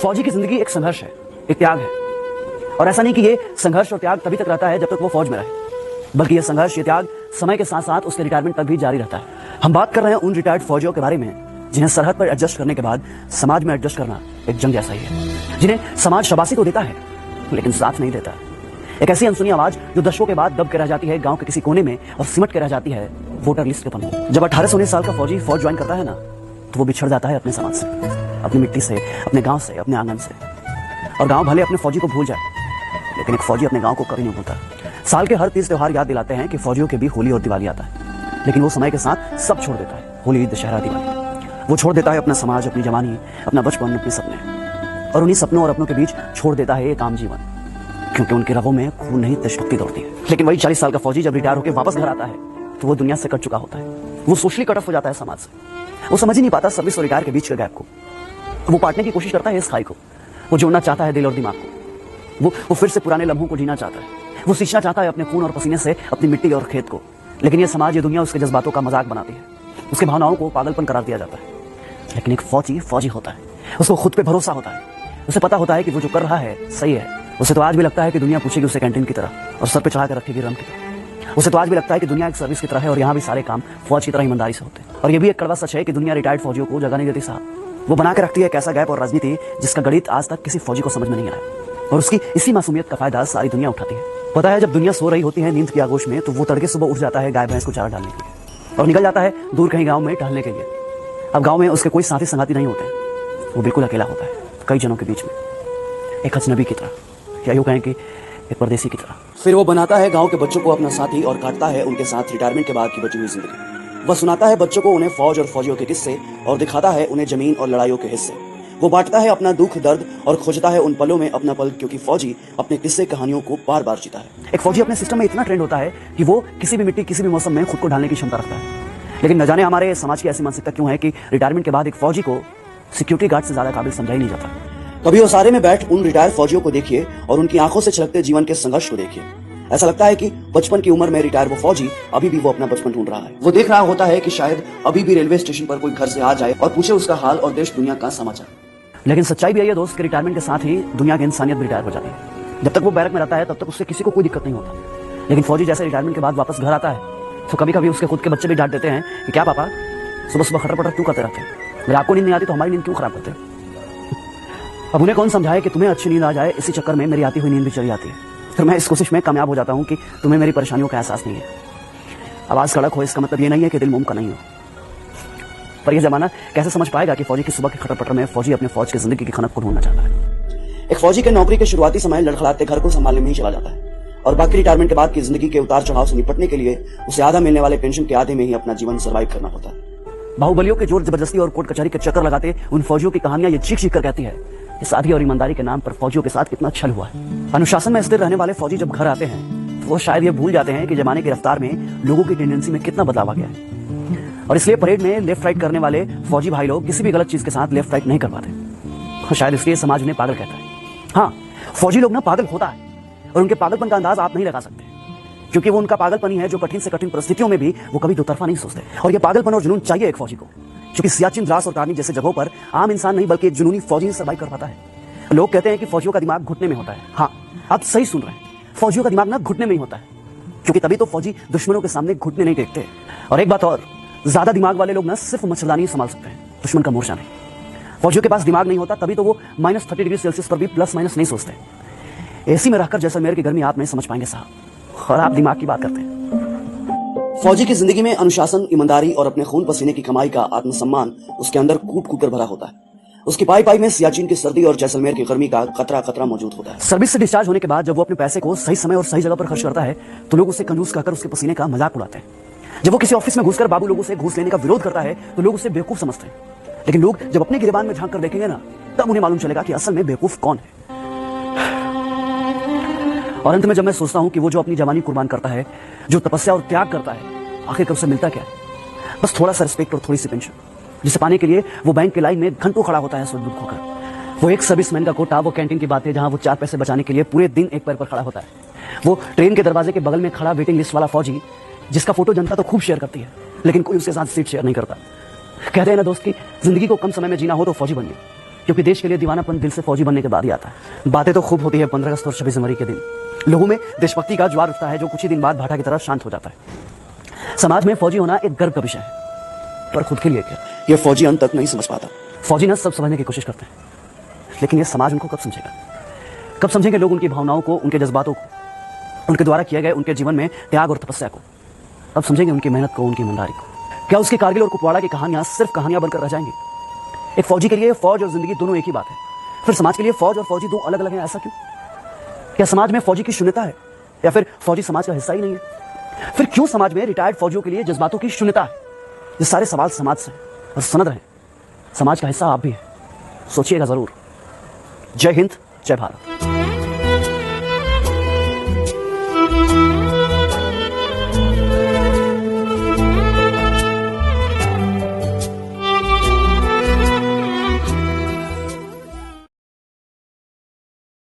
फौजी की जिंदगी एक संघर्ष है, एक त्याग है। और ऐसा नहीं कि ये संघर्ष और त्याग तभी तक रहता है जब तक वो फौज में रहे, बल्कि ये संघर्ष, ये त्याग समय के साथ साथ उसके रिटायरमेंट तक भी जारी रहता है। हम बात कर रहे हैं उन रिटायर्ड फौजियों के बारे में जिन्हें सरहद पर एडजस्ट करने के बाद समाज में एडजस्ट करना एक जंग जैसा ही है, जिन्हें समाज शाबाशी तो देता है लेकिन साथ नहीं देता। एक ऐसी अनसुनी आवाज जो दशकों के बाद दब के रह जाती है गांव के किसी कोने में और सिमट के रह जाती है वोटर लिस्ट के पन्नों। जब 18-19 साल का फौजी फौज ज्वाइन करता है ना, तो वो बिछड़ जाता है अपने समाज से, अपनी मिट्टी से, अपने गांव से, अपने आंगन से। और गांव भले अपने फौजी को भूल जाए, लेकिन एक फौजी अपने गांव को कभी नहीं भूलता। साल के हर 30 त्योहार याद दिलाते हैं कि फौजियों के भी होली और दिवाली आता है, लेकिन वो समय के साथ सब छोड़ देता है। होली, दशहरा, दिवाली, वो छोड़ देता है अपना समाज, अपनी जवानी, अपना बचपन, अपने सपने, और उन्हीं सपनों और अपनों के बीच छोड़ देता है एक आम जीवन, क्योंकि उनके रगों में खून नहीं देशभक्ति दौड़ती है। लेकिन वही 40 साल का फौजी जब रिटायर होकर वापस घर आता है तो वो दुनिया से कट चुका होता है। वो सोशली कट ऑफ हो जाता है समाज से। वो समझ ही नहीं पाता सर्विस और रिटायर के बीच के गैप को। वो पाटने की कोशिश करता है इस खाई को। वो जोड़ना चाहता है दिल और दिमाग को। वो फिर से पुराने लम्हों को जीना चाहता है। वो सींचना चाहता है अपने खून और पसीने से अपनी मिट्टी और खेत को। लेकिन ये समाज, ये दुनिया उसके जज्बातों का मजाक बनाती है। उसके भावनाओं को पागलपन करार दिया जाता है। लेकिन एक फौजी फौजी होता है। उसको खुद पे भरोसा होता है। उसे पता होता है कि वो जो कर रहा है सही है। उसे तो आज भी लगता है कि दुनिया पूछेगी उसे कैंटीन की तरह और सर पे चढ़ा कर रखेगी रंग की तरह। उसे तो आज भी लगता है कि दुनिया एक सर्विस की तरह है और यहाँ भी सारे काम फौज की तरह ईमानदारी से होते हैं। और ये भी एक कड़वा सच है कि दुनिया रिटायर्ड फौजियों को जगह नहीं देती साहब। वो बना के रखती है एक ऐसा गैप और राजनीति जिसका गणित आज तक किसी फौजी को समझ में नहीं आया, और उसकी इसी मासूमियत का फायदा सारी दुनिया उठाती है। पता है, जब दुनिया सो रही होती है नींद की आगोश में, तो वो तड़के सुबह उठ जाता है गाय भैंस को चारा डालने के लिए और निकल जाता है दूर कहीं गाँव में टहलने के लिए। अब गाँव में उसके कोई साथी संगाती नहीं होते, वो बिल्कुल अकेला होता है कई जनों के बीच में, एक अजनबी की तरह, या यूं कहें कि एक परदेसी की तरह। फिर वो बनाता है गांव के बच्चों को अपना साथी और काटता है उनके साथ रिटायरमेंट के बाद की बची हुई जिंदगी। वह सुनाता है बच्चों को उन्हें फौज और फौजियों के किस्से और दिखाता है उन्हें जमीन और लड़ाइयों के हिस्से। वो बांटता है अपना दुख दर्द और खोजता है उन पलों में अपना पल, क्योंकि फौजी अपने किस्से कहानियों को बार बार जीता है। एक फौजी अपने सिस्टम में इतना ट्रेंड होता है कि वो किसी भी मिट्टी, किसी भी मौसम में खुद को ढालने की क्षमता रखता है। लेकिन न जाने हमारे समाज की ऐसी मानसिकता क्यों है कि रिटायरमेंट के बाद एक फौजी को सिक्योरिटी गार्ड से ज्यादा काबिल समझा ही नहीं जाता। कभी ओसारे में बैठ उन रिटायर फौजियों को देखिए और उनकी आंखों से छलकते जीवन के संघर्ष को देखिए। ऐसा लगता है कि बचपन की उम्र में रिटायर वो फौजी अभी भी वो अपना बचपन ढूंढ रहा है। वो देख रहा होता है कि शायद अभी भी रेलवे स्टेशन पर कोई घर से आ जाए और पूछे उसका हाल और देश दुनिया का समाचार। लेकिन सच्चाई भी है ये दोस्त कि रिटायरमेंट के साथ ही दुनिया की इंसानियत भी रिटायर हो जाती है। जब तक वो बैरक में रहता है तब तक उससे किसी को कोई दिक्कत नहीं होता, लेकिन फौजी जैसे रिटायरमेंट के बाद वापस घर आता है तो कभी कभी उसके खुद के बच्चे भी डांट देते हैं कि क्या पापा सुबह सुबह खटर पटर क्यों करते रहते हैं, अगर आपको नींद नहीं आती तो हमारी नींद क्यों खराब करते हैं। अब उन्हें कौन समझाए कि तुम्हें अच्छी नींद आ जाए, इसी चक्कर में मेरी आती हुई नींद भी चली जाती है। फिर मैं इस कोशिश में कामयाब हो जाता हूँ कि तुम्हें मेरी परेशानियों का एहसास नहीं है। आवाज कड़क हो इसका मतलब ये नहीं है कि दिल मोम का नहीं हो, पर यह जमाना कैसे समझ पाएगा कि फौजी की सुबह के खटर पटर में फौजी अपने फौज की जिंदगी की खनक को ढूंढना चाहता है। एक फौजी के नौकरी के शुरुआती समय लड़खड़ाते घर को संभालने में ही चला जाता है और बाकी रिटायरमेंट के बाद की जिंदगी के उतार चढ़ाव से निपटने के लिए उसे आधा मिलने वाले पेंशन के आधे में ही अपना जीवन सर्वाइव करना होता है। बाहुबलियों के जोर जबरदस्ती और कोर्ट कचहरी के चक्कर लगाते उन फौजियों की कहानियां ये चीख चीख कर कहती है कि सादगी और ईमानदारी के नाम पर फौजियों के साथ कितना छल हुआ है। अनुशासन में स्थिर रहने वाले फौजी जब घर आते हैं तो वो शायद ये भूल जाते हैं कि जमाने की रफ्तार में लोगों की टेंडेंसी में कितना बदलाव आ गया है, और इसलिए परेड में लेफ्ट राइट करने वाले फौजी भाई लोग किसी भी गलत चीज के साथ लेफ्ट राइट नहीं कर पाते, और शायद इसलिए समाज उन्हें पागल कहता है। हाँ, फौजी लोग ना पागल होता है, और उनके पागलपन का अंदाज आप नहीं लगा सकते, क्योंकि वो उनका पागलपन ही है जो कठिन से कठिन परिस्थितियों में भी वो कभी दो तरफा नहीं सोचते। और ये पागलपन और जुनून चाहिए एक फौजी को, क्योंकि सियाचिन, द्रास और कारगिल जैसे जगहों पर आम इंसान नहीं बल्कि एक जुनूनी फौजी ही सर्वाइव कर पाता है। लोग कहते हैं कि फौजियों का दिमाग घुटने में होता है। हाँ, आप सही सुन रहे हैं, फौजियों का दिमाग ना घुटने में ही होता है, क्योंकि तभी तो फौजी दुश्मनों के सामने घुटने नहीं टेकते। और एक बात और, ज्यादा दिमाग वाले लोग ना सिर्फ मच्छरदानी ही संभाल सकते हैं, दुश्मन का मोर्चा नहीं। फौजियों के पास दिमाग नहीं होता, तभी तो वो -30 डिग्री सेल्सियस पर भी प्लस माइनस नहीं सोचते। एसी में रहकर जैसलमेर की गर्मी आप नहीं समझ पाएंगे साहब, और आप दिमाग की बात करते हैं। फौजी की जिंदगी में अनुशासन, ईमानदारी और अपने खून पसीने की कमाई का आत्मसम्मान उसके अंदर कूट कूट कर भरा होता है। उसकी पाई पाई में सियाचिन की सर्दी और जैसलमेर की गर्मी का खतरा खतरा मौजूद होता है। सर्विस से डिस्चार्ज होने के बाद जब वो अपने पैसे को सही समय और सही जगह पर खर्च करता है तो लोग उसे कंजूस कहकर उसके पसीने का मजाक उड़ाते हैं। जब वो किसी ऑफिस में घुसकर बाबू लोगों से घूस लेने का विरोध करता है तो लोग उसे बेवकूफ समझते हैं, लेकिन लोग जब अपने गिरेबान में झांक कर देखेंगे ना, तब उन्हें मालूम चलेगा कि असल में बेवकूफ कौन है। और अंत में जब मैं सोचता हूं कि वो जो अपनी जवानी कुर्बान करता है, जो तपस्या और त्याग करता है, आखिरकार उसे मिलता क्या है? बस थोड़ा सा रिस्पेक्ट और थोड़ी सी पेंशन, जिसे पाने के लिए वो बैंक की लाइन में घंटों खड़ा होता है सुध बुध खोकर। वो एक सर्विसमैन का कोटा, वो कैंटीन की बातें जहां वो 4 पैसे बचाने के लिए पूरे दिन एक पैर पर खड़ा होता है। वो ट्रेन के दरवाजे के बगल में खड़ा वेटिंग लिस्ट वाला फौजी, जिसका फोटो जनता तो खूब शेयर करती है, लेकिन कोई उसके साथ सीट शेयर नहीं करता। कहते हैं ना दोस्त की जिंदगी को कम समय में जीना हो तो फौजी बनिए, क्योंकि देश के लिए दीवानापन दिल से फौजी बनने के बाद ही आता है। बातें तो खूब होती है 15 अगस्त और 26 जनवरी के दिन, लोगों में देशभक्ति का ज्वार उठता है जो कुछ ही दिन बाद भाटा की तरह शांत हो जाता है। समाज में फौजी होना एक गर्व का विषय है, पर खुद के लिए क्या, यह फौजी अंत तक नहीं समझ पाता। फौजी न सब समझने की कोशिश करते हैं, लेकिन यह समाज उनको कब समझेगा? कब समझेंगे लोग उनकी भावनाओं को, उनके जज्बातों को, उनके द्वारा किए गए उनके जीवन में त्याग और तपस्या को? अब समझेंगे उनकी मेहनत को, उनकी ईमानदारी को? क्या उसकी कारगिल और कुपवाड़ा की कहानियां सिर्फ कहानियां बनकर रह जाएंगी? एक फौजी के लिए फौज और जिंदगी दोनों एक ही बात है, फिर समाज के लिए फौज और फौजी दो अलग अलग हैं, ऐसा क्यों? क्या समाज में फौजी की शून्यता है, या फिर फौजी समाज का हिस्सा ही नहीं है? फिर क्यों समाज में रिटायर्ड फौजियों के लिए जज्बातों की शून्यता है? ये सारे सवाल समाज से और सनद रहे, समाज का हिस्सा आप भी है, सोचिएगा जरूर। जय हिंद, जय भारत।